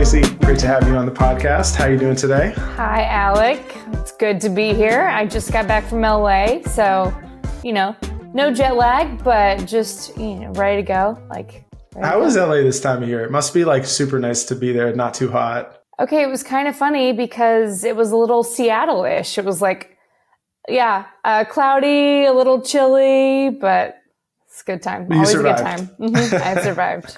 Lacey. Great to have you on the podcast. How are you doing today? Hi, Alec. It's good to be here. I just got back from LA, so, no jet lag, but just, ready to go. How was LA this time of year? It must be super nice to be there, not too hot. Okay, it was kind of funny because it was a little Seattle-ish. It was cloudy, a little chilly, but it's a good time. You Always survived. a good time. I survived.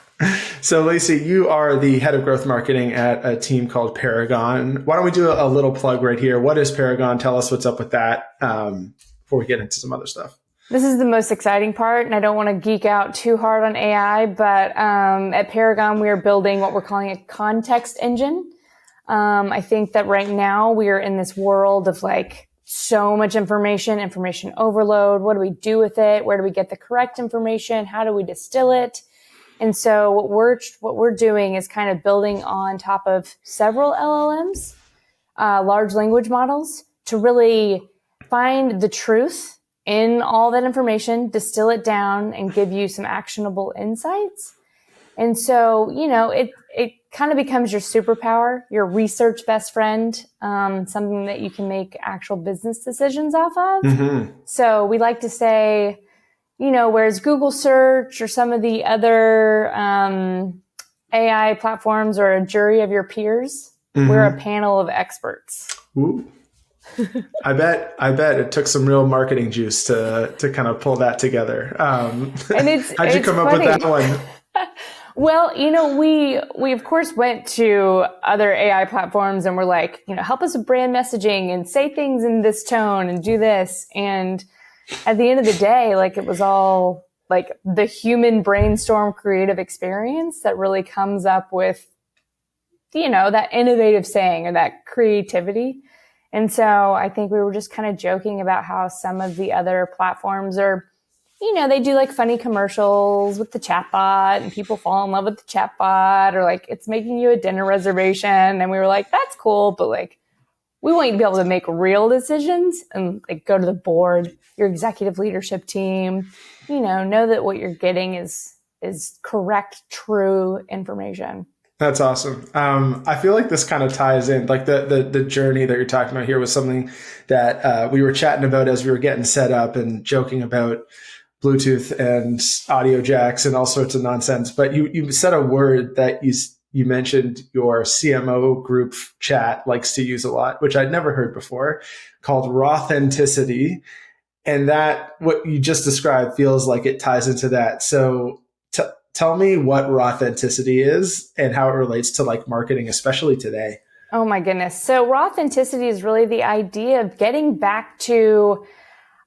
So, Lacey, you are the head of growth marketing at a team called Perigon. Why don't we do a little plug right here? What is Perigon? Tell us what's up with that before we get into some other stuff. This is the most exciting part, and I don't want to geek out too hard on AI, but at Perigon, we are building what we're calling a context engine. I think that right now we are in this world of so much information overload. What do we do with it? Where do we get the correct information? How do we distill it? And so what we're doing is kind of building on top of several LLMs, large language models, to really find the truth in all that information, distill it down, and give you some actionable insights. And so, it kind of becomes your superpower, your research best friend, something that you can make actual business decisions off of. Mm-hmm. So we like to say, whereas Google search or some of the other AI platforms are a jury of your peers, mm-hmm. we're a panel of experts. Ooh. I bet it took some real marketing juice to kind of pull that together. And how'd you come up with that one? Well, we of course went to other AI platforms and we're like, help us with brand messaging and say things in this tone and do this. And at the end of the day, it was all the human brainstorm creative experience that really comes up with, that innovative saying or that creativity. And so I think we were just kind of joking about how some of the other platforms are, they do funny commercials with the chatbot and people fall in love with the chatbot, or it's making you a dinner reservation. And we were like, that's cool, but we want you to be able to make real decisions and go to the board, your executive leadership team, know that what you're getting is correct, true information. That's awesome. I feel like this kind of ties in, the journey that you're talking about here was something that we were chatting about as we were getting set up and joking about Bluetooth and audio jacks and all sorts of nonsense. But you said a word that you mentioned your CMO group chat likes to use a lot, which I'd never heard before, called raw-authenticity. And that, what you just described, feels like it ties into that. So tell me what raw-authenticity is and how it relates to marketing, especially today. Oh my goodness. So raw-authenticity is really the idea of getting back to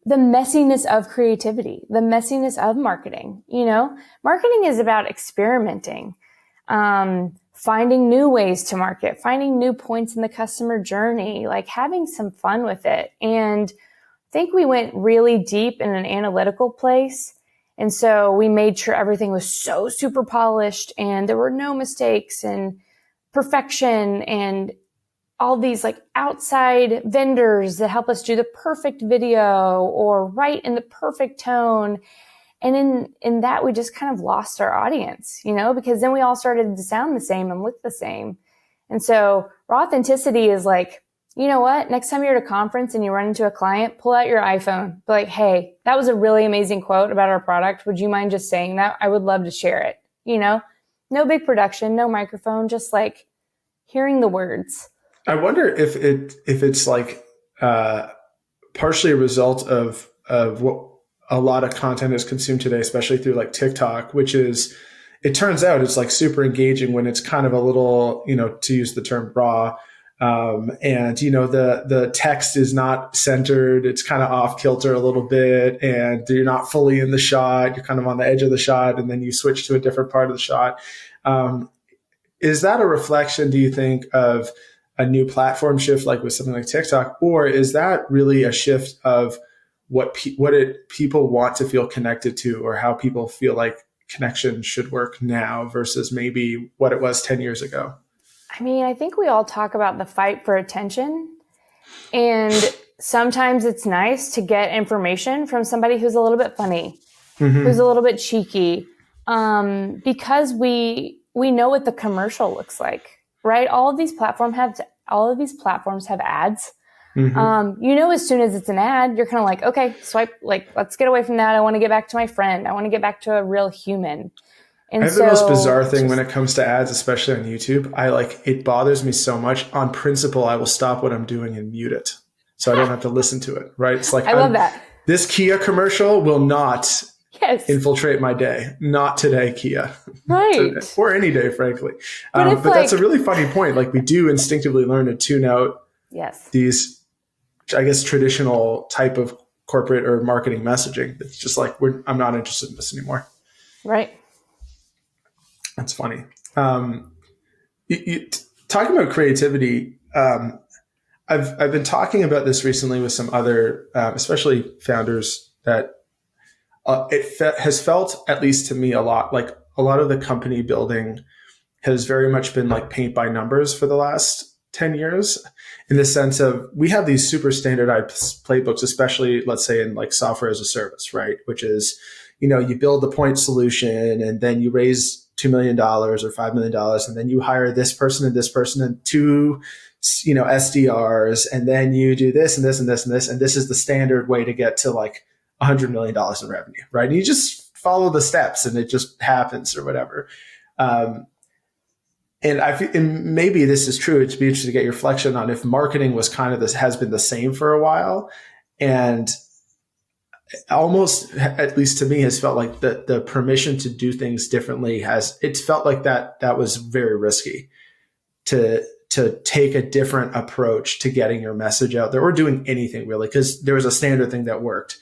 the messiness of creativity, the messiness of marketing. Marketing is about experimenting, finding new ways to market, finding new points in the customer journey, having some fun with it. And I think we went really deep in an analytical place. And so we made sure everything was so super polished and there were no mistakes and perfection and all these outside vendors that help us do the perfect video or write in the perfect tone. And in that, we just kind of lost our audience, because then we all started to sound the same and look the same. And so raw authenticity is you know what? Next time you're at a conference and you run into a client, pull out your iPhone. Be like, hey, that was a really amazing quote about our product. Would you mind just saying that? I would love to share it. No big production, no microphone, just hearing the words. I wonder if it's partially a result of what a lot of content is consumed today, especially through TikTok, which is, it turns out it's super engaging when it's kind of a little, to use the term raw. And the text is not centered. It's kind of off kilter a little bit, and you're not fully in the shot. You're kind of on the edge of the shot, and then you switch to a different part of the shot. Is that a reflection, do you think, of a new platform shift, with something like TikTok, or is that really a shift of what people want to feel connected to, or how people feel connection should work now versus maybe what it was 10 years ago? I mean, I think we all talk about the fight for attention, and sometimes it's nice to get information from somebody who's a little bit funny, mm-hmm. who's a little bit cheeky, because we know what the commercial looks like, right? All of these platforms have ads. As soon as it's an ad, you're kind of like, okay, swipe, like, let's get away from that. I want to get back to my friend. I want to get back to a real human. And I have the most bizarre thing when it comes to ads, especially on YouTube. It bothers me so much. On principle, I will stop what I'm doing and mute it, so I don't have to listen to it. Right? It's like, I love that. This Kia commercial will not infiltrate my day. Not today, Kia. Right. Or any day, frankly. But that's a really funny point. Like, we do instinctively learn to tune out these, I guess, traditional type of corporate or marketing messaging. It's just like, I'm not interested in this anymore. Right. That's funny. Talking about creativity, I've been talking about this recently with some other, especially founders, that has felt, at least to me, a lot like a lot of the company building has very much been like paint by numbers for the last 10 years, in the sense of, we have these super standardized playbooks, especially, let's say, in like software as a service, right? Which is, you build the point solution, and then you raise $2 million or $5 million, and then you hire this person and two, SDRs, and then you do this and this and this and this, and this is the standard way to get to like $100 million in revenue, right? And you just follow the steps, and it just happens, or whatever. And maybe this is true. It'd be interesting to get your reflection on if marketing was kind of has been the same for a while, and almost, at least to me, has felt like the permission to do things differently it's felt like that was very risky to take a different approach to getting your message out there, or doing anything really, because there was a standard thing that worked.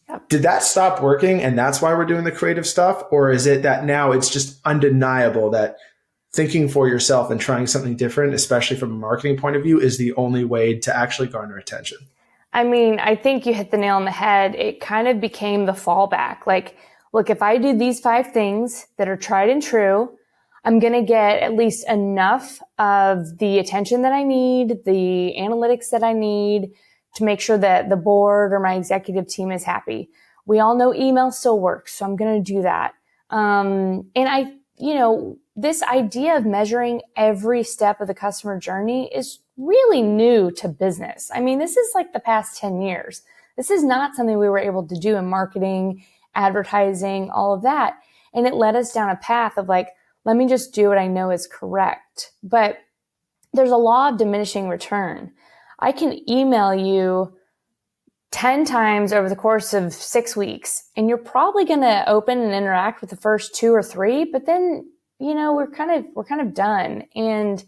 Yep. Did that stop working, and that's why we're doing the creative stuff? Or is it that now it's just undeniable that thinking for yourself and trying something different, especially from a marketing point of view, is the only way to actually garner attention? I mean, I think you hit the nail on the head. It kind of became the fallback. Like, look, if I do these 5 things that are tried and true, I'm going to get at least enough of the attention that I need, the analytics that I need to make sure that the board or my executive team is happy. We all know email still works, so I'm going to do that. This idea of measuring every step of the customer journey is really new to business. I mean, this is like the past 10 years. This is not something we were able to do in marketing, advertising, all of that. And it led us down a path of like, let me just do what I know is correct. But there's a law of diminishing return. I can email you 10 times over the course of 6 weeks, and you're probably going to open and interact with the first 2 or 3, but then, we're kind of done. And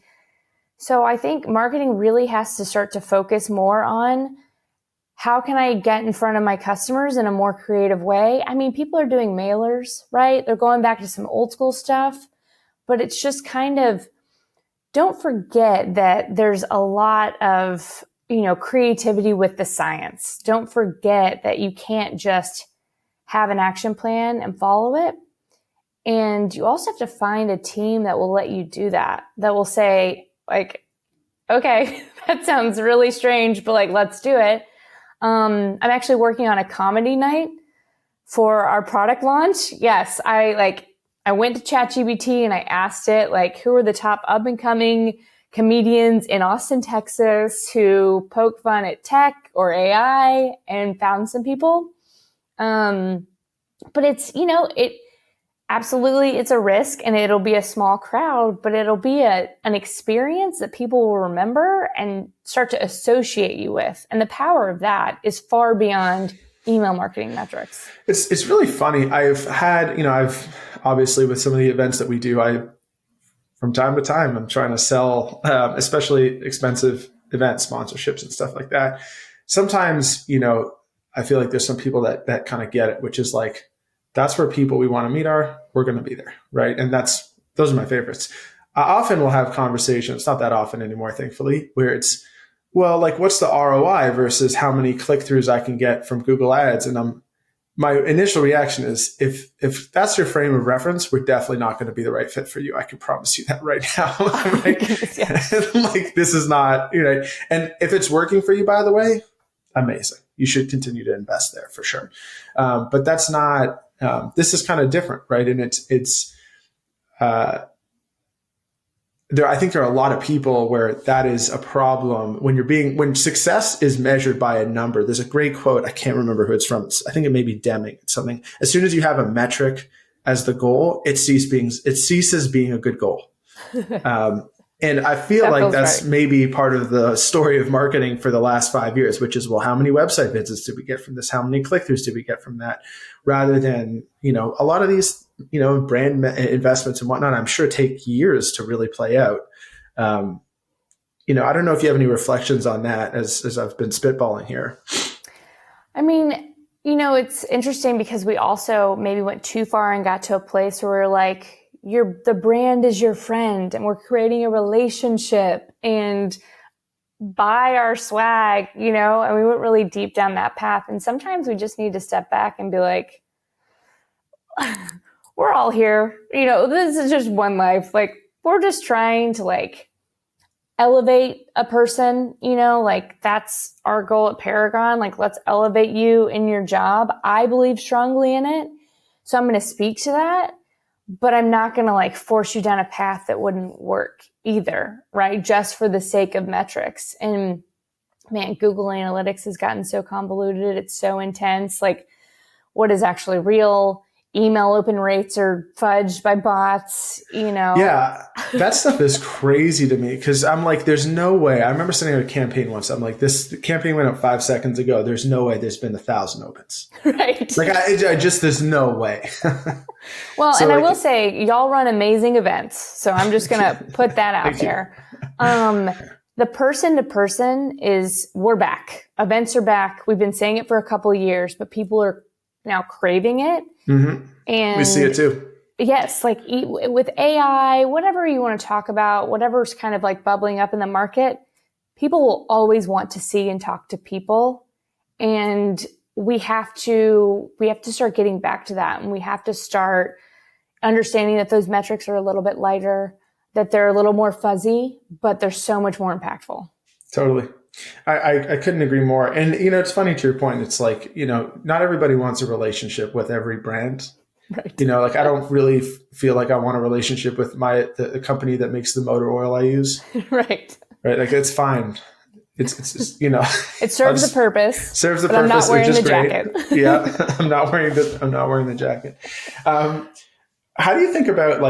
so I think marketing really has to start to focus more on, how can I get in front of my customers in a more creative way? I mean, people are doing mailers, right? They're going back to some old school stuff, but it's just kind of, don't forget that there's a lot of, creativity with the science. Don't forget that you can't just have an action plan and follow it. And you also have to find a team that will let you do that will say, like, okay, that sounds really strange, but like, let's do it. I'm actually working on a comedy night for our product launch. Yes, I went to ChatGPT and I asked it, like, who are the top up and coming comedians in Austin, Texas, who poke fun at tech or AI, and found some people. But it's, absolutely, it's a risk, and it'll be a small crowd, but it'll be an experience that people will remember and start to associate you with. And the power of that is far beyond email marketing metrics. It's really funny. I've obviously, with some of the events that we do, from time to time, I'm trying to sell, especially expensive event sponsorships and stuff like that. Sometimes, I feel like there's some people that kind of get it, which is like, that's where people we want to meet are. We're going to be there, right? And those are my favorites. I often will have conversations, not that often anymore, thankfully, where it's, well, like, what's the ROI versus how many click-throughs I can get from Google Ads? And my initial reaction is, if that's your frame of reference, we're definitely not going to be the right fit for you. I can promise you that right now. Like, this is not, and if it's working for you, by the way, amazing. You should continue to invest there for sure. But that's not, this is kind of different, right? And it's I think there are a lot of people where that is a problem when success is measured by a number. There's a great quote. I can't remember who it's from. I think it may be Deming. It's something. As soon as you have a metric as the goal, it ceases being a good goal. And I feel like that's right. Maybe part of the story of marketing for the last 5 years, which is, well, how many website visits did we get from this? How many click-throughs did we get from that? Rather than, a lot of these, brand investments and whatnot, I'm sure take years to really play out. I don't know if you have any reflections on that as I've been spitballing here. I mean, it's interesting because we also maybe went too far and got to a place where we're like, the brand is your friend and we're creating a relationship and buy our swag, and we went really deep down that path. And sometimes we just need to step back and be like, we're all here, this is just one life. Like, we're just trying to elevate a person, that's our goal at Perigon. Let's elevate you in your job. I believe strongly in it. So I'm going to speak to that. But I'm not going to force you down a path that wouldn't work either, right? Just for the sake of metrics. And man, Google Analytics has gotten so convoluted. It's so intense. What is actually real? Email open rates are fudged by bots, Yeah, that stuff is crazy to me because I'm like, there's no way. I remember sending out a campaign once. I'm like, this campaign went up 5 seconds ago. There's no way there's been 1,000 opens. Right. I just, there's no way. Well, so and I will say, y'all run amazing events. So I'm just going to put that out there. The person to person we're back. Events are back. We've been saying it for a couple of years, but people are now craving it. Mm-hmm. And we see it too. Yes. With AI, whatever you want to talk about, whatever's kind of bubbling up in the market, people will always want to see and talk to people. And we have to start getting back to that. And we have to start understanding that those metrics are a little bit lighter, that they're a little more fuzzy, but they're so much more impactful. Totally. I couldn't agree more. And, it's funny to your point. It's not everybody wants a relationship with every brand. Right. I don't really feel like I want a relationship with the company that makes the motor oil I use. Right. Right. It's fine. It's just, it serves the purpose. Serves the purpose. I'm not wearing the jacket. Yeah. I'm not wearing the jacket. How do you think about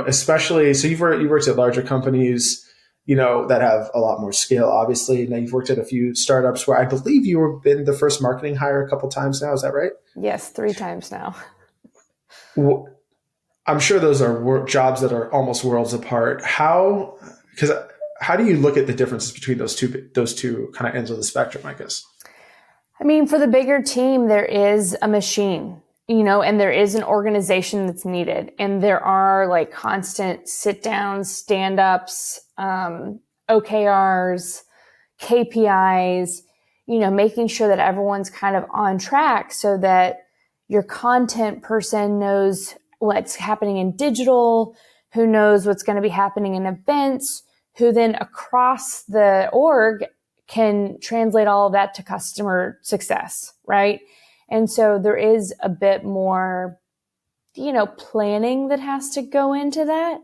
especially, so you worked at larger companies, that have a lot more scale, obviously. Now you've worked at a few startups where I believe you've been the first marketing hire a couple times now. Is that right? Yes, 3 times now. Well, I'm sure those are jobs that are almost worlds apart. How do you look at the differences between those two kind of ends of the spectrum, I guess? I mean, for the bigger team, there is a machine, and there is an organization that's needed. And there are constant sit downs, stand ups, OKRs, KPIs, making sure that everyone's kind of on track so that your content person knows what's happening in digital, who knows what's going to be happening in events, who then across the org can translate all of that to customer success, right? And so there is a bit more, planning that has to go into that.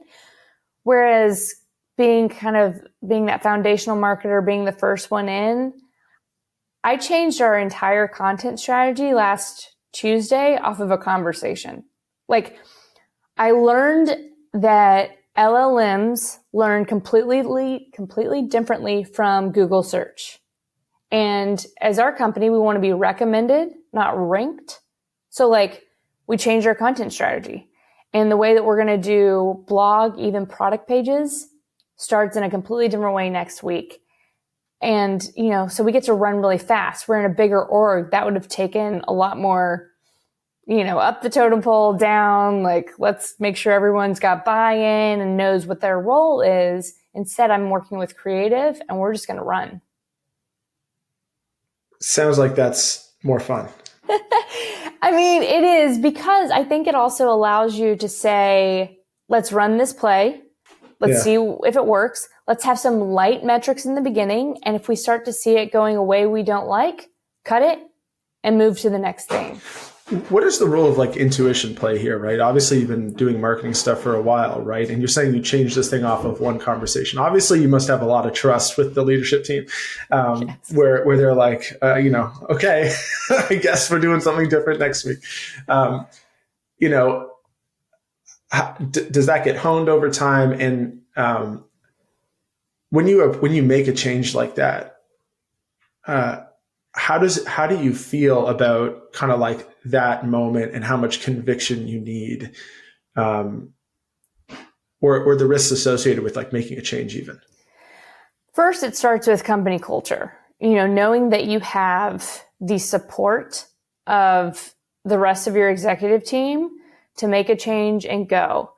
Whereas being that foundational marketer, being the first one in, I changed our entire content strategy last Tuesday off of a conversation. I learned that LLMs learn completely differently from Google search. And as our company, we want to be recommended, not ranked. So we changed our content strategy. And the way that we're going to do blog, even product pages, starts in a completely different way next week. And, so we get to run really fast. We're in a bigger org. That would have taken a lot more, up the totem pole, down, let's make sure everyone's got buy-in and knows what their role is. Instead, I'm working with creative and we're just going to run. Sounds like that's more fun. I mean, it is, because I think it also allows you to say, let's run this play. Let's see if it works. Let's have some light metrics in the beginning. And if we start to see it going a way we don't like, cut it and move to the next thing. what is the role of like intuition play here, right? Obviously, you've been doing marketing stuff for a while, right? And you're saying you changed this thing off of one conversation. Obviously, you must have a lot of trust with the leadership team, Yes. where they're like, okay, I guess we're doing something different next week. You know, does that get honed over time? And when you make a change like that, how do you feel about kind of like that moment and how much conviction you need, or the risks associated with like making a change even? First, it starts with company culture. Knowing that you have the support of the rest of your executive team to make a change and go.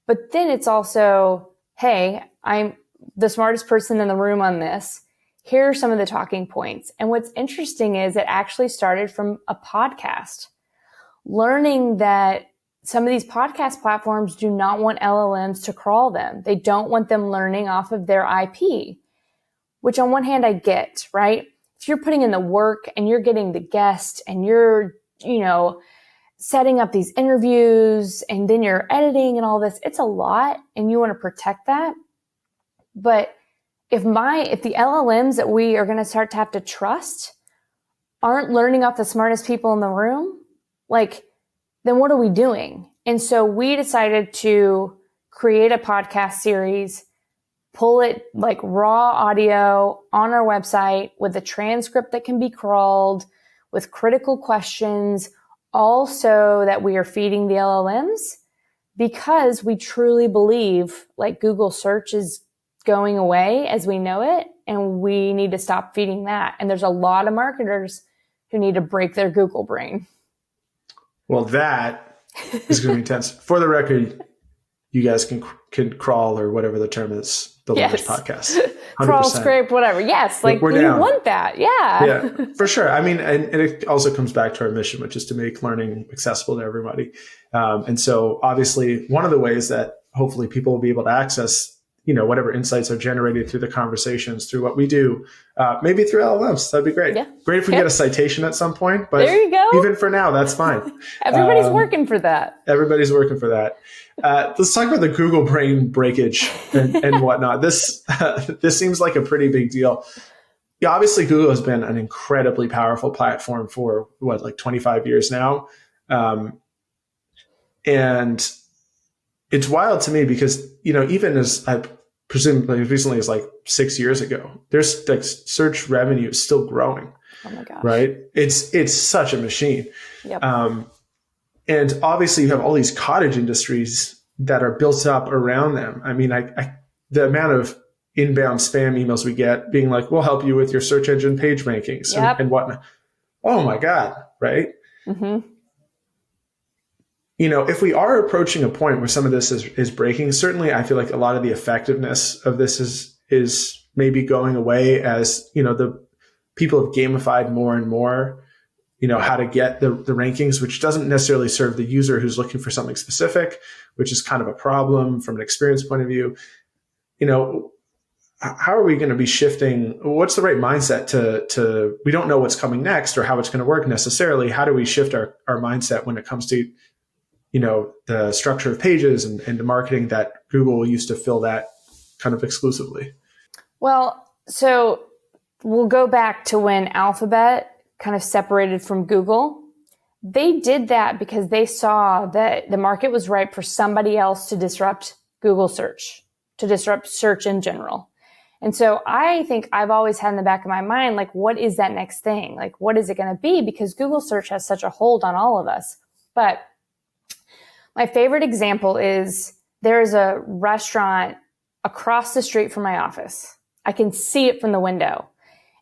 But then it's also, hey, I'm the smartest person in the room on this. Here are some of the talking points. And what's interesting is it actually started from a podcast. Learning that some of these podcast platforms do not want LLMs to crawl them. They don't want them learning off of their IP, which on one hand I get, right? If you're putting in the work and you're getting the guest and you're, setting up these interviews and then you're editing and all this, it's a lot and you want to protect that. But if the LLMs that we are going to start to have to trust aren't learning off the smartest people in the room, then what are we doing? And so we decided to create a podcast series, pull it like raw audio on our website with a transcript that can be crawled with critical questions, all so that we are feeding the LLMs, because we truly believe like Google search is going away as we know it, and we need to stop feeding that. And there's a lot of marketers who need to break their Google brain. Well, that is going to be intense. For the record, you guys can crawl, or whatever the term is, the Leaders podcast. 100%. Crawl, scrape, whatever. Yes, we're you down. Want that. Yeah. Yeah, for sure. I mean, and it also comes back to our mission, which is to make learning accessible to everybody. And so obviously one of the ways that hopefully people will be able to access whatever insights are generated through the conversations, through what we do, maybe through LLMs. That'd be great. Yeah. Great if we get a citation at some point, but there you go. Even for now, that's fine. Everybody's working for that. Everybody's working for that. Let's talk about the Google brain breakage and whatnot. This seems like a pretty big deal. Yeah, obviously Google has been an incredibly powerful platform for 25 years now. And it's wild to me because, even as I presumably recently as 6 years ago, there's search revenue is still growing. Oh my gosh. Right. It's such a machine. Yep. And obviously you have all these cottage industries that are built up around them. I mean, the amount of inbound spam emails we get being like, we'll help you with your search engine page rankings and whatnot. Oh my God. Right. Mm-hmm. If we are approaching a point where some of this is breaking, certainly I feel like a lot of the effectiveness of this is maybe going away as, the people have gamified more and more, how to get the rankings, which doesn't necessarily serve the user who's looking for something specific, which is kind of a problem from an experience point of view. How are we going to be shifting? What's the right mindset to we don't know what's coming next or how it's going to work necessarily. How do we shift our mindset when it comes to the structure of pages and the marketing that Google used to fill that kind of exclusively? Well, so we'll go back to when Alphabet kind of separated from Google. They did that because they saw that the market was ripe for somebody else to disrupt Google search, to disrupt search in general. And so I think I've always had in the back of my mind, what is that next thing? What is it going to be? Because Google search has such a hold on all of us. But my favorite example is there is a restaurant across the street from my office. I can see it from the window.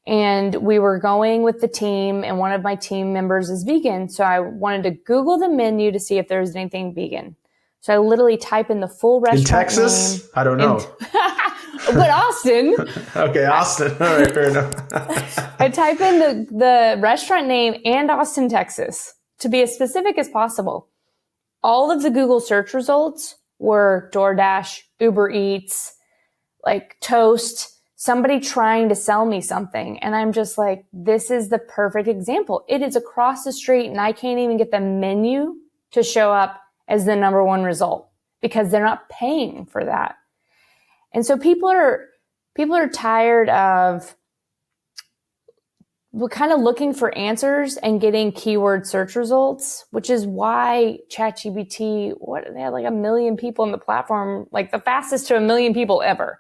And we were going with the team, and one of my team members is vegan. So I wanted to Google the menu to see if there was anything vegan. So I literally type in the full restaurant in Texas? name. I don't know. But Austin. Okay, Austin. All right, fair enough. I type in the restaurant name and Austin, Texas, to be as specific as possible. All of the Google search results were DoorDash, Uber Eats, Toast, somebody trying to sell me something. And I'm just like, this is the perfect example. It is across the street and I can't even get the menu to show up as the number one result because they're not paying for that. And so people are tired of kind of looking for answers and getting keyword search results, which is why ChatGPT, they had like 1 million people on the platform, like the fastest to 1 million people ever,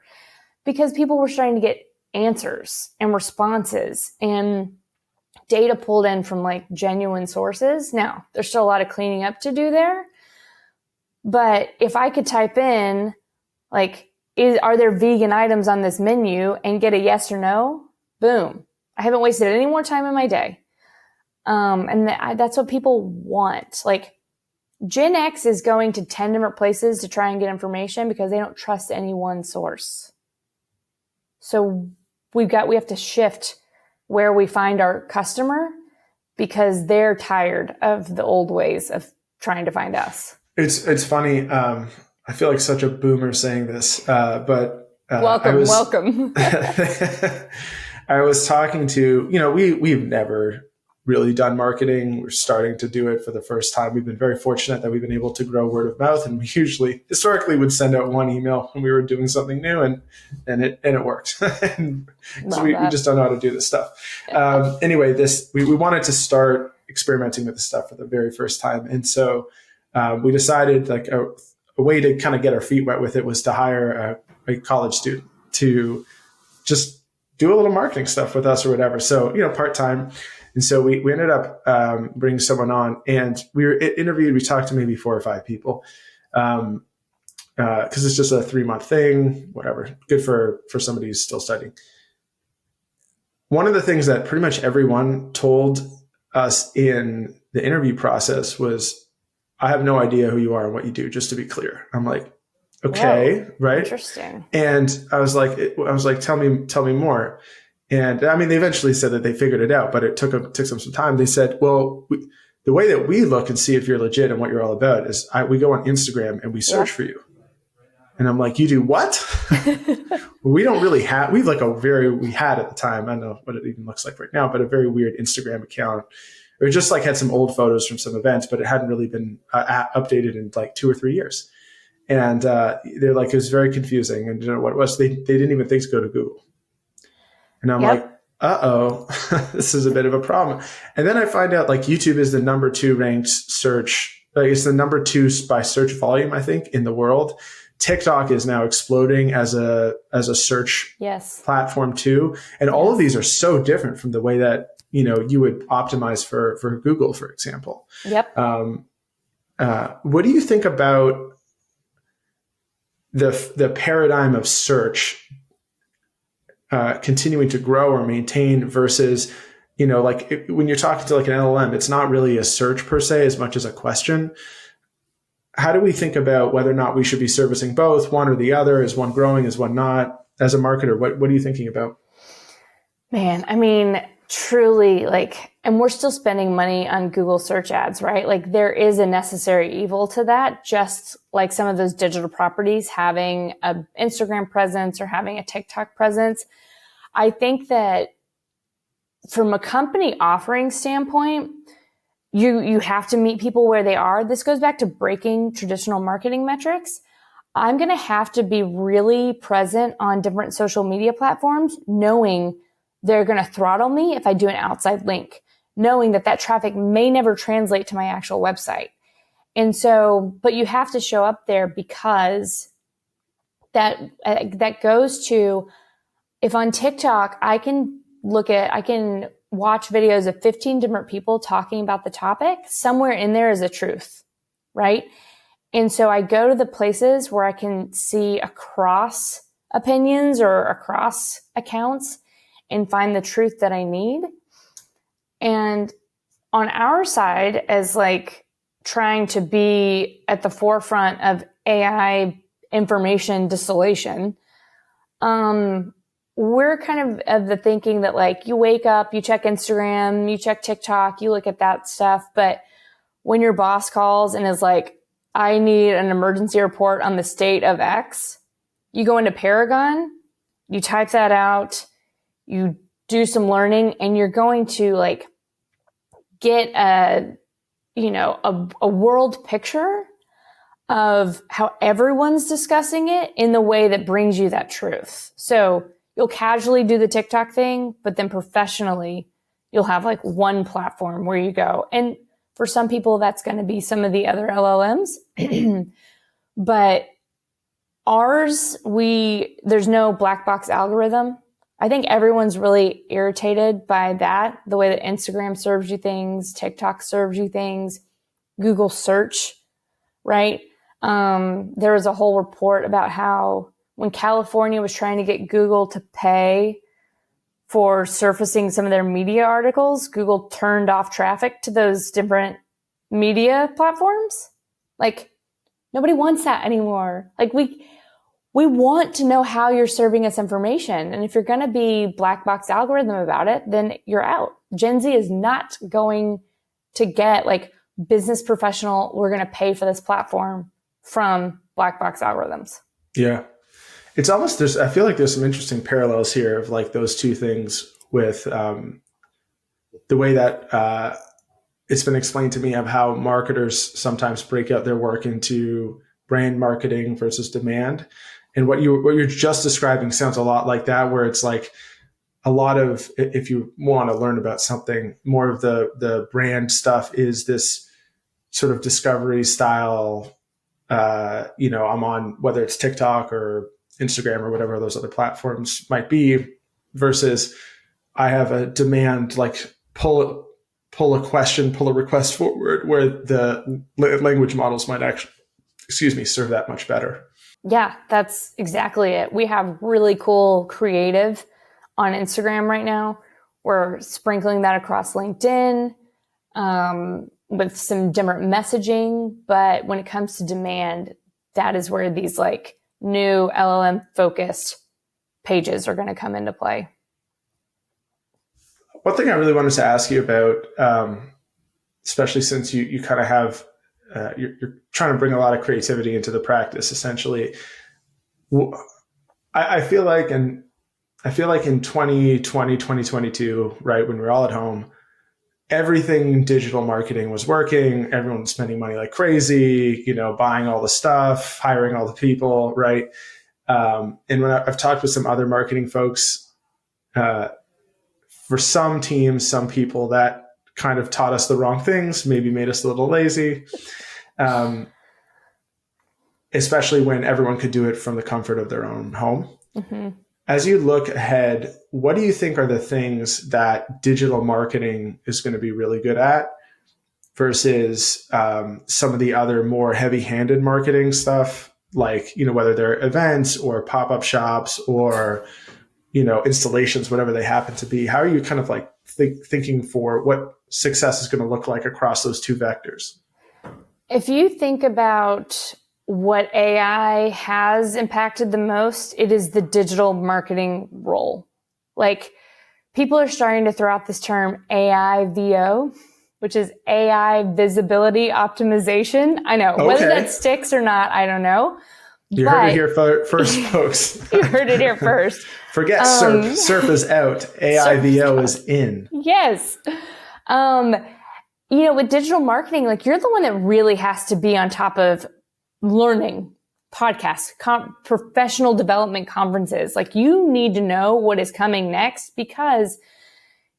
because people were starting to get answers and responses and data pulled in from like genuine sources. Now, there's still a lot of cleaning up to do there. But if I could type in, like, are there vegan items on this menu and get a yes or no? Boom. I haven't wasted any more time in my day. And that's what people want. Like, Gen X is going to 10 different places to try and get information because they don't trust any one source. So we have to shift where we find our customer because they're tired of the old ways of trying to find us. It's funny. I feel like such a boomer saying this, but welcome. I was talking to, we've never really done marketing. We're starting to do it for the first time. We've been very fortunate that we've been able to grow word of mouth, and we historically would send out one email when we were doing something new, and it worked. So we just don't know how to do this stuff. Anyway, we wanted to start experimenting with this stuff for the very first time, and so we decided like a way to kind of get our feet wet with it was to hire a college student to just do a little marketing stuff with us or whatever. So, part-time. And so we ended up bringing someone on, and we were interviewed. We talked to maybe 4 or 5 people because it's just a 3-month thing, whatever. Good for somebody who's still studying. One of the things that pretty much everyone told us in the interview process was, I have no idea who you are and what you do, just to be clear. I'm like, okay, whoa, right? Interesting. And I was like, tell me more. And I mean, they eventually said that they figured it out, but it took them some time. They said, well, the way that we look and see if you're legit and what you're all about is we go on Instagram and we search for you. And I'm like, you do what? We don't really have, we had at the time, I don't know what it even looks like right now, but a very weird Instagram account. It just like had some old photos from some events, but it hadn't really been updated in like 2 or 3 years. And they're like, it was very confusing and didn't know what it was. They didn't even think to go to Google. And I'm like, uh-oh, this is a bit of a problem. And then I find out like YouTube is the number 2 ranked search. Like it's the number 2 by search volume, I think, in the world. TikTok is now exploding as a search platform too. And all of these are so different from the way that, you would optimize for Google, for example. Yep. What do you think about the paradigm of search continuing to grow or maintain versus, when you're talking to like an LLM, it's not really a search per se as much as a question. How do we think about whether or not we should be servicing both, one or the other? Is one growing? Is one not? As a marketer, what are you thinking about? Man, I mean, truly, and we're still spending money on Google search ads, right? Like there is a necessary evil to that, just like some of those digital properties having an Instagram presence or having a TikTok presence. I think that from a company offering standpoint, you have to meet people where they are. This goes back to breaking traditional marketing metrics. I'm going to have to be really present on different social media platforms, knowing they're going to throttle me if I do an outside link, knowing that traffic may never translate to my actual website. And so, but you have to show up there because that goes to, if on TikTok, I can watch videos of 15 different people talking about the topic. Somewhere in there is a truth, right? And so I go to the places where I can see across opinions or across accounts and find the truth that I need. And on our side, as like trying to be at the forefront of AI information distillation, we're kind of the thinking that like you wake up, you check Instagram, you check TikTok, you look at that stuff. But when your boss calls and is like, I need an emergency report on the state of X, you go into Perigon You type that out, you do some learning, and you're going to like get a world picture of how everyone's discussing it in the way that brings you that truth. So you'll casually do the TikTok thing, but then professionally, you'll have like one platform where you go. And for some people, that's going to be some of the other LLMs. But ours, there's no black box algorithm. I think everyone's really irritated by that, the way that Instagram serves you things, TikTok serves you things, Google search, right? There was a whole report about how when California was trying to get Google to pay for surfacing some of their media articles, Google turned off traffic to those different media platforms. Like, nobody wants that anymore. Like, we want to know how you're serving us information. And if you're going to be black box algorithm about it, then you're out. Gen Z is not going to get like business professional, we're going to pay for this platform from black box algorithms. Yeah. It's almost, I feel like there's some interesting parallels here of like those two things with the way that it's been explained to me of how marketers sometimes break out their work into brand marketing versus demand. And what you're just describing sounds a lot like that, where it's like a lot of, if you want to learn about something, more of the brand stuff is this sort of discovery style. I'm on, whether it's TikTok or Instagram or whatever those other platforms might be, versus I have a demand, like pull a question, pull a request forward, where the language models might actually, serve that much better. Yeah, that's exactly it. We have really cool creative on Instagram right now. We're sprinkling that across LinkedIn with some different messaging. But when it comes to demand, that is where these like new LLM focused pages are going to come into play. One thing I really wanted to ask you about, especially since you kind of have, you're trying to bring a lot of creativity into the practice, essentially. I feel like in 2020, 2022, right, when we were all at home, everything digital marketing was working. Everyone was spending money like crazy, buying all the stuff, hiring all the people, right? And when I've talked with some other marketing folks, for some teams, some people, that kind of taught us the wrong things, maybe made us a little lazy, especially when everyone could do it from the comfort of their own home. Mm-hmm. As you look ahead, what do you think are the things that digital marketing is going to be really good at versus some of the other more heavy-handed marketing stuff, like, whether they're events or pop-up shops or, installations, whatever they happen to be? How are you kind of like thinking for what success is going to look like across those two vectors? If you think about what AI has impacted the most, it is the digital marketing role. Like, people are starting to throw out this term AI VO, which is AI visibility optimization. I know, okay. Whether that sticks or not, I don't know. You heard it here first, folks. You heard it here first. Forget SERP. SERP is out. AI VO is in. Yes. With digital marketing, like, you're the one that really has to be on top of learning, podcasts, professional development conferences. Like, you need to know what is coming next, because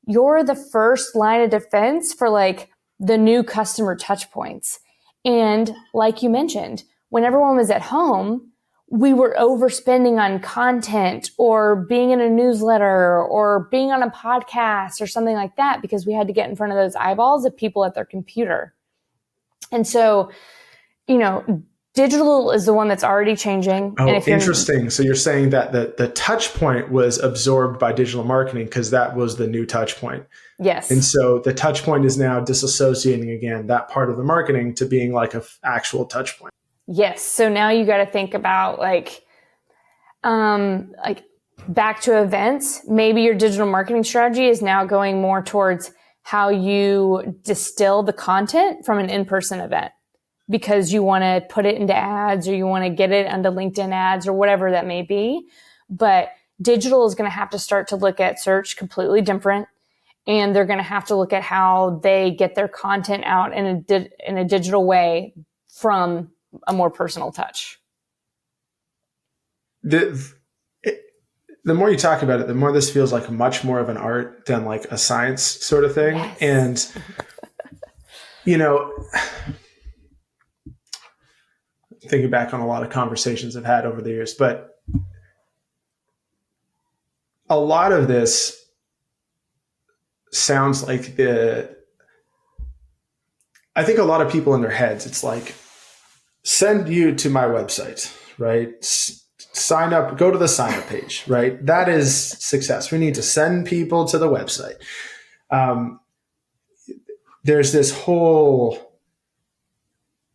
you're the first line of defense for like the new customer touch points. And like you mentioned, when everyone was at home, we were overspending on content or being in a newsletter or being on a podcast or something like that, because we had to get in front of those eyeballs of people at their computer. And so, digital is the one that's already changing. Oh, and interesting. So you're saying that the touch point was absorbed by digital marketing because that was the new touch point. Yes. And so the touch point is now disassociating again that part of the marketing to being like an actual touch point. Yes. So now you got to think about like back to events. Maybe your digital marketing strategy is now going more towards how you distill the content from an in-person event, because you want to put it into ads or you want to get it into LinkedIn ads or whatever that may be. But digital is going to have to start to look at search completely different. And they're going to have to look at how they get their content out in a digital way from a more personal touch. The more you talk about it, the more this feels like much more of an art than like a science sort of thing. Yes. And, you know, thinking back on a lot of conversations I've had over the years, but a lot of this sounds like I think a lot of people in their heads, it's like, send you to my website, right? Sign up, go to the sign up page, right? That is success. We need to send people to the website. There's this whole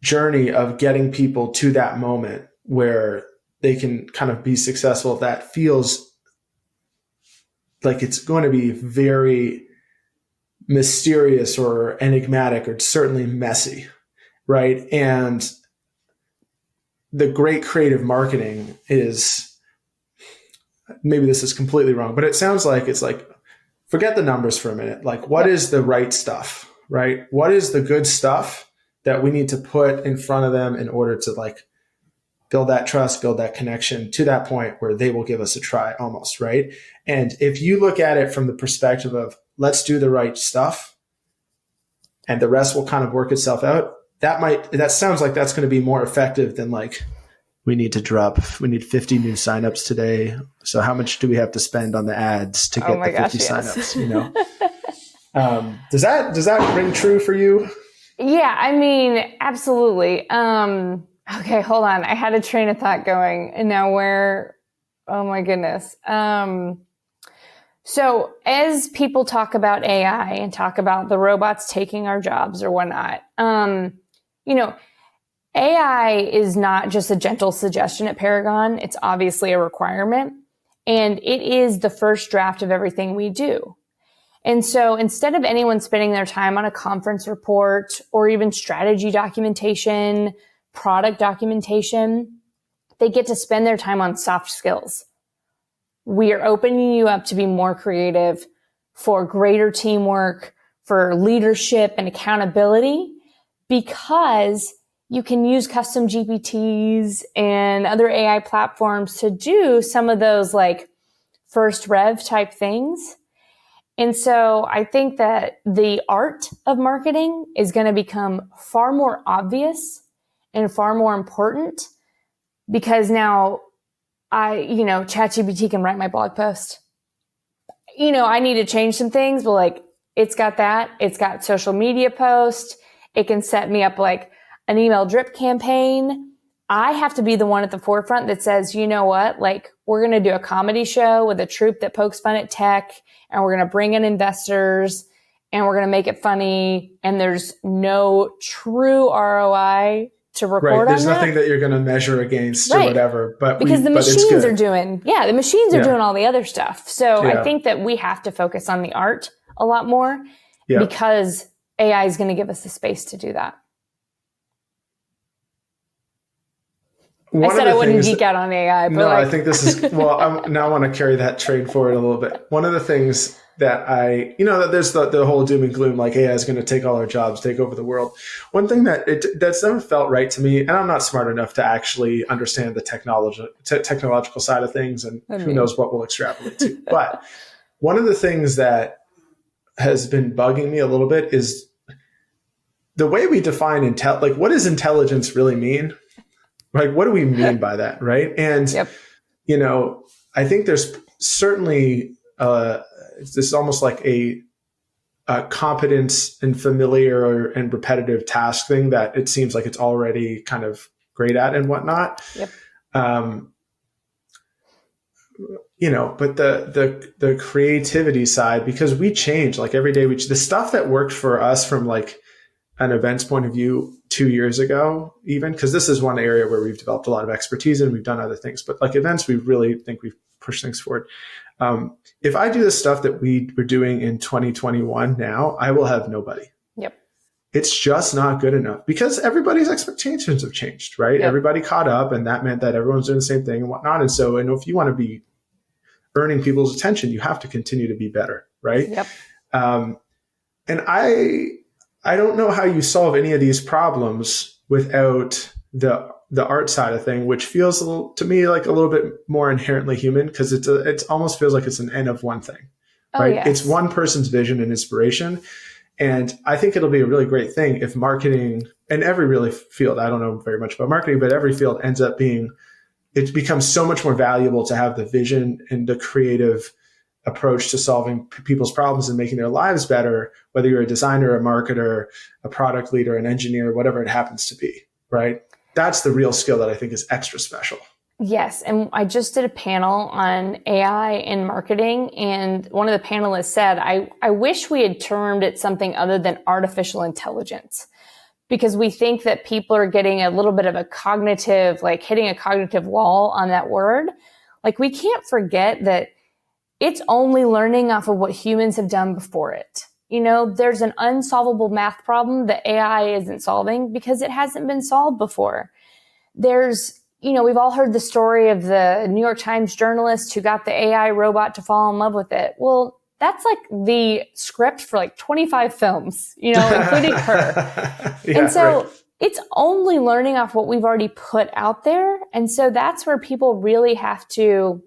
journey of getting people to that moment where they can kind of be successful. That feels like it's going to be very mysterious or enigmatic or certainly messy, right? And the great creative marketing is, maybe this is completely wrong, but it sounds like it's like, forget the numbers for a minute. Like, what is the right stuff, right? What is the good stuff that we need to put in front of them in order to like build that trust, build that connection to that point where they will give us a try almost, right? And if you look at it from the perspective of let's do the right stuff and the rest will kind of work itself out, that sounds like that's going to be more effective than like, we need 50 new signups today. So how much do we have to spend on the ads to get the 50 signups, you know? Does that ring true for you? Yeah, I mean, absolutely. Okay, hold on. I had a train of thought going and now oh my goodness. So as people talk about AI and talk about the robots taking our jobs or whatnot, you know, AI is not just a gentle suggestion at Perigon. It's obviously a requirement, and it is the first draft of everything we do. And so instead of anyone spending their time on a conference report or even strategy documentation, product documentation, they get to spend their time on soft skills. We are opening you up to be more creative, for greater teamwork, for leadership and accountability, because you can use custom GPTs and other AI platforms to do some of those like first rev type things. And so I think that the art of marketing is going to become far more obvious and far more important, because now ChatGPT can write my blog post. I need to change some things, but like it's got that. It's got social media post. It can set me up like an email drip campaign. I have to be the one at the forefront that says, you know what, like we're going to do a comedy show with a troupe that pokes fun at tech, and we're going to bring in investors and we're going to make it funny. And there's no true ROI to record right. There's on nothing that you're going to measure against right. or whatever, because the machines are doing doing all the other stuff. So I think that we have to focus on the art a lot more because AI is going to give us the space to do that. I said I wouldn't geek out on AI, but I think this is, I now want to carry that trade forward a little bit. One of the things that that there's the whole doom and gloom, like AI is going to take all our jobs, take over the world. One thing that's never felt right to me, and I'm not smart enough to actually understand the technological side of things, and who knows what we'll extrapolate to. But one of the things that has been bugging me a little bit is the way we define like what does intelligence really mean? Like, what do we mean by that, right? And, I think there's certainly this is almost like a competence and familiar and repetitive task thing that it seems like it's already kind of great at and whatnot. Yep. But the creativity side, because we change like every day, the stuff that worked for us from like an events point of view 2 years ago, even, because this is one area where we've developed a lot of expertise and we've done other things, but like events, we really think we've pushed things forward. If I do the stuff that we were doing in 2021 now, I will have nobody. Yep. It's just not good enough because everybody's expectations have changed, right? Yep. Everybody caught up, and that meant that everyone's doing the same thing and whatnot. And so, if you want to be earning people's attention, you have to continue to be better, right? Yep. And I don't know how you solve any of these problems without the art side of thing, which feels to me like a little bit more inherently human, because it almost feels like it's an N of one thing, right? Yes. It's one person's vision and inspiration. And I think it'll be a really great thing if marketing, and every really field, I don't know very much about marketing, but every field ends up it becomes so much more valuable to have the vision and the creative approach to solving people's problems and making their lives better, whether you're a designer, a marketer, a product leader, an engineer, whatever it happens to be, right? That's the real skill that I think is extra special. Yes. And I just did a panel on AI in marketing. And one of the panelists said, I wish we had termed it something other than artificial intelligence, because we think that people are getting a little bit of a cognitive, like hitting a cognitive wall on that word. Like, we can't forget that it's only learning off of what humans have done before it. There's an unsolvable math problem that AI isn't solving because it hasn't been solved before. We've all heard the story of the New York Times journalist who got the AI robot to fall in love with it. Well, that's like the script for like 25 films, including her. Yeah, and so right. It's only learning off what we've already put out there. And so that's where people really have to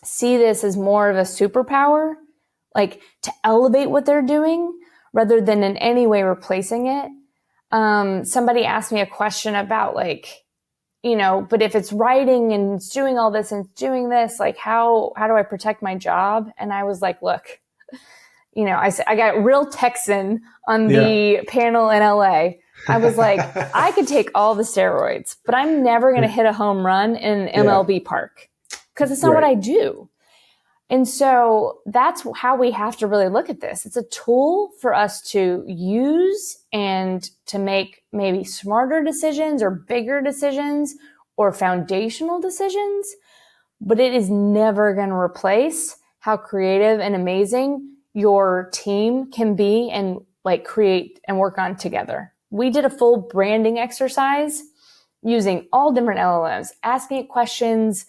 see this as more of a superpower, like to elevate what they're doing rather than in any way replacing it. Somebody asked me a question about but if it's writing and it's doing all this and it's doing this, like how do I protect my job? And I was like, look, I got real Texan on the panel in LA. I was like, I could take all the steroids, but I'm never going to hit a home run in an MLB park because it's not what I do. And so that's how we have to really look at this. It's a tool for us to use and to make maybe smarter decisions or bigger decisions or foundational decisions, but it is never going to replace how creative and amazing your team can be and like create and work on together. We did a full branding exercise using all different LLMs, asking it questions,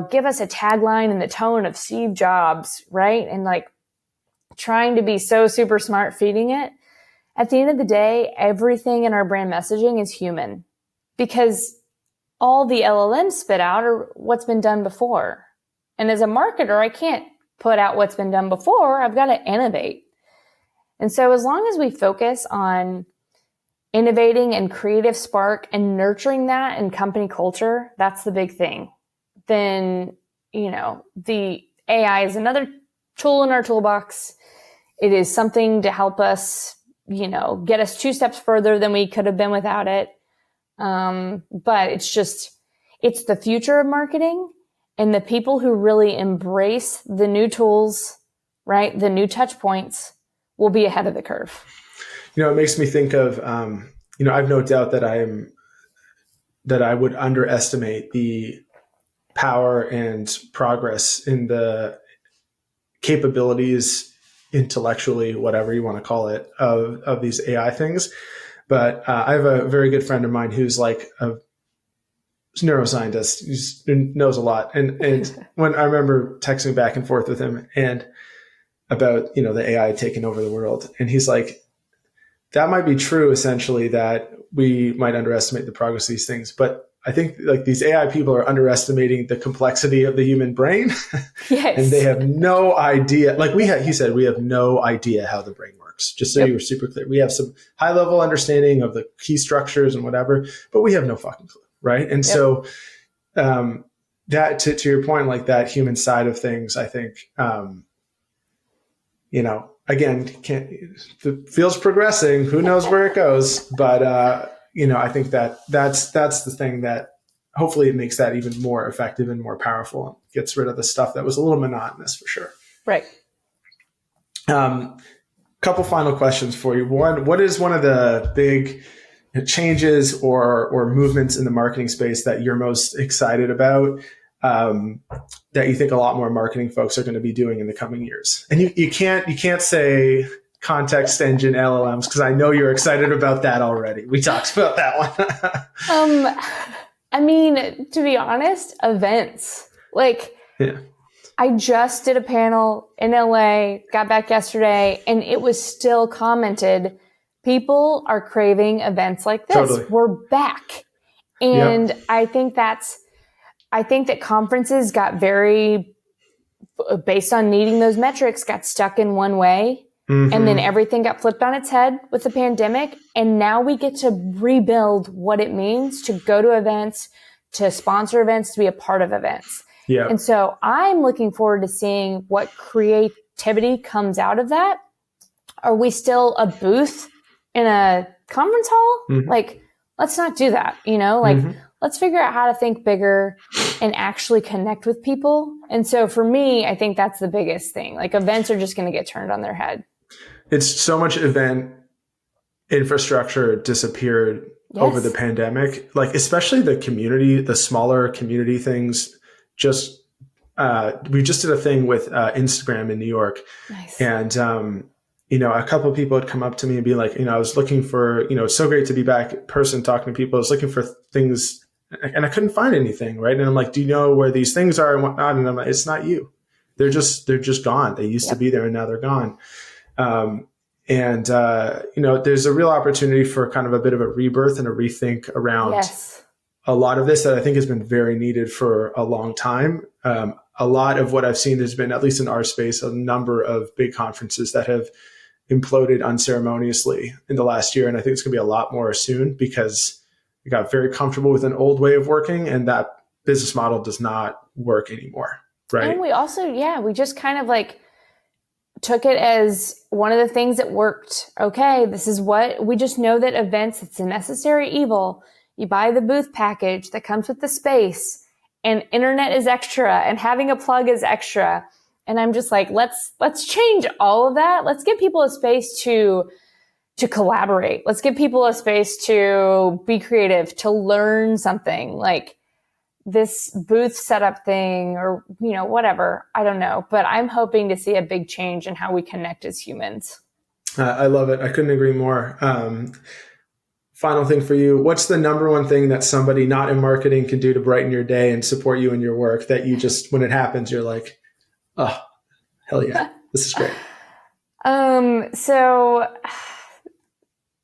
give us a tagline in the tone of Steve Jobs, right? And like trying to be so super smart feeding it. At the end of the day, everything in our brand messaging is human, because all the LLMs spit out are what's been done before. And as a marketer, I can't put out what's been done before. I've got to innovate. And so as long as we focus on innovating and creative spark and nurturing that in company culture, that's the big thing. Then, the AI is another tool in our toolbox. It is something to help us, get us 2 steps further than we could have been without it. But it's the future of marketing, and the people who really embrace the new tools, right? The new touch points will be ahead of the curve. It makes me think of, I've no doubt that I would underestimate the power and progress in the capabilities intellectually, whatever you want to call it, of these AI things. But I have a very good friend of mine who's like a neuroscientist who knows a lot. And when I remember texting back and forth with him and about, the AI taking over the world. And he's like, that might be true, essentially, that we might underestimate the progress of these things. But I think like these AI people are underestimating the complexity of the human brain. Yes. And they have no idea. Like he said, we have no idea how the brain works. Just so you were super clear. We have some high level understanding of the key structures and whatever, but we have no fucking clue. Right. And so that to your point, like that human side of things, I think, again, the field's progressing. Who knows where it goes? But, I think that's the thing that hopefully it makes that even more effective and more powerful and gets rid of the stuff that was a little monotonous for sure. Right. Couple final questions for you. One, what is one of the big changes or movements in the marketing space that you're most excited about, that you think a lot more marketing folks are going to be doing in the coming years? And you can't say context engine LLMs, because I know you're excited about that already. We talked about that one. To be honest, events. I just did a panel in LA, got back yesterday, and it was still commented, people are craving events like this. Totally. We're back. And Yep. I think that conferences got very, based on needing those metrics, got stuck in one way. Mm-hmm. And then everything got flipped on its head with the pandemic. And now we get to rebuild what it means to go to events, to sponsor events, to be a part of events. Yeah. And so I'm looking forward to seeing what creativity comes out of that. Are we still a booth in a conference hall? Mm-hmm. Like, let's not do that. Let's figure out how to think bigger and actually connect with people. And so for me, I think that's the biggest thing. Like, events are just going to get turned on their head. It's so much event infrastructure disappeared over the pandemic, like especially the community, the smaller community things. We just did a thing with Instagram in New York. Nice. And, a couple of people had come up to me and be like, I was looking for, it's so great to be back in person talking to people. I was looking for things and I couldn't find anything. Right. And I'm like, do you know where these things are and whatnot? And I'm like, it's not you. They're just gone. They used to be there and now they're gone. There's a real opportunity for kind of a bit of a rebirth and a rethink around a lot of this that I think has been very needed for a long time. A lot of what I've seen has been, at least in our space, a number of big conferences that have imploded unceremoniously in the last year. And I think it's going to be a lot more soon because we got very comfortable with an old way of working and that business model does not work anymore. Right. And we also, we just kind of like took it as one of the things that worked. Okay, this is what we just know, that events, it's a necessary evil. You buy the booth package that comes with the space and internet is extra and having a plug is extra. And I'm just like, let's change all of that. Let's give people a space to collaborate. Let's give people a space to be creative, to learn something. Like, this booth setup thing or, whatever, I don't know, but I'm hoping to see a big change in how we connect as humans. I love it. I couldn't agree more. Final thing for you. What's the number one thing that somebody not in marketing can do to brighten your day and support you in your work that you just, when it happens, you're like, oh, hell yeah, this is great. So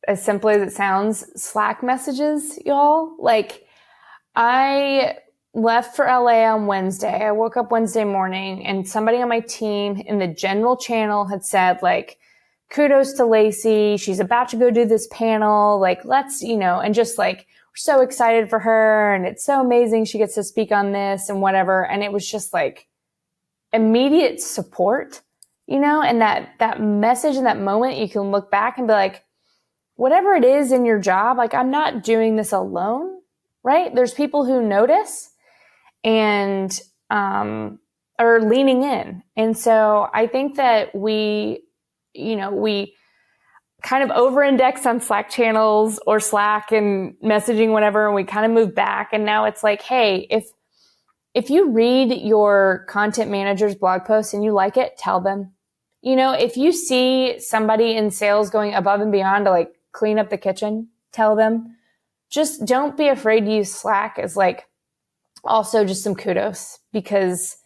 as simply as it sounds, Slack messages, y'all. Like, I left for LA on Wednesday. I woke up Wednesday morning and somebody on my team in the general channel had said, like, kudos to Lacey. She's about to go do this panel. Like, let's, and just like, we're so excited for her. And it's so amazing she gets to speak on this and whatever. And it was just like immediate support, and that message in that moment, you can look back and be like, whatever it is in your job, like, I'm not doing this alone. Right? There's people who notice and are leaning in. And so I think that we kind of over-index on Slack channels or Slack and messaging, whatever, and we kind of move back. And now it's like, hey, if you read your content manager's blog post and you like it, tell them. If you see somebody in sales going above and beyond to like clean up the kitchen, tell them. Just don't be afraid to use Slack as like also just some kudos, because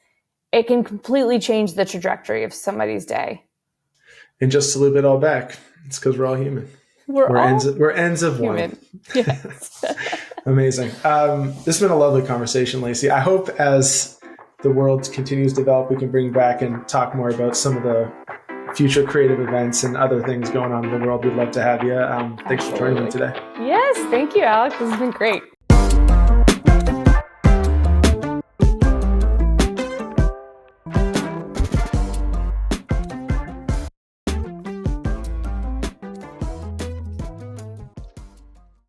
it can completely change the trajectory of somebody's day. And just to loop it all back, it's because we're all human. We're ends of human. One. Yes. Amazing. This has been a lovely conversation, Lacey. I hope as the world continues to develop, we can bring back and talk more about some of the future creative events and other things going on in the world. We'd love to have you. Thanks for joining me today. Yes, thank you, Alex. This has been great.